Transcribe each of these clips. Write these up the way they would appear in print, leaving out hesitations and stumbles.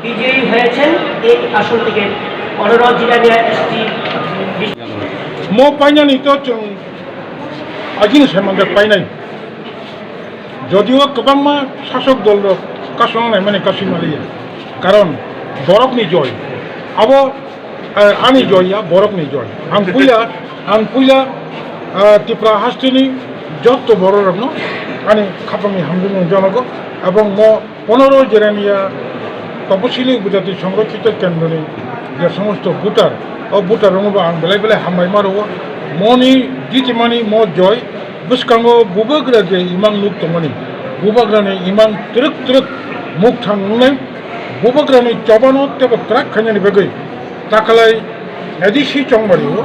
বিজয়ী হয়েছেন এই আসন থেকে অনুরোধ Jirania ST mo painani to ajin semande painai যদিও কবাম্মা শাসক দল কাশন নাই মানে কাশিমালিয়া কারণ বরক নি জয় আবো আনি জয়া বরক নি জয় আনপুইলা ত্রিপুরা হাস্তিনি যত বড় রত্ন আনি খাপামি হামদুনি জনক এবং ম 15 জেরানিয়া তপশিলি উপজাতি সংরক্ষিত কেন্দ্রে যে সমস্ত ভোটার ও ভোটার আন বেলায় বেলায় হামবাই মারো মনি জিতিমানি ম জয় বুসকাঙ্গ বুবগ্রা যে ইমান লুক তমানি বুবগ্রানি ইমান ত্রিক মুখ থাংনাय বুবগ্রানি চবানো তেবা ক্রাক খানি বেগৈ তাকালাই এডিসি চংবাড়িও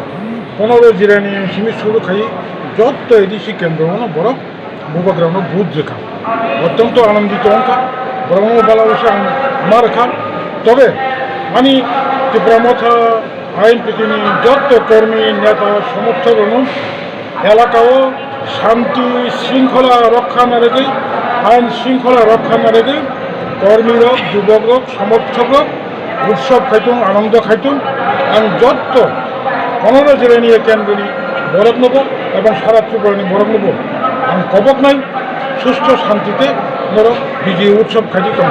15 জিরানি সিমি শুরু খাই যত এডিসি কেন্দ্র বরফ বুবগ্রানো বুধ রেখা অত্যন্ত আনন্দিত অঙ্কা বরং ভালোবাসা আমার রেখা তবে আমি ত্রিপুরা মথা আইন পৃথিবী যত কর্মী নেতা সমর্থক এলাকাও শান্তি শৃঙ্খলা রক্ষা না রেখে আইন শৃঙ্খলা রক্ষা না রেখে কর্মীরা যুবক সমর্থক উৎসব খাইতুম আনন্দ খাইতুম আমি যত 15 জেলায় নিয়ে কেন্দ্রী বরফ নেব এবং সারা ত্রিপুরা বরফ নেব আমি কবক নাই সুস্থ শান্তিতে বরফ বিজয়ী উৎসব খাইতে কম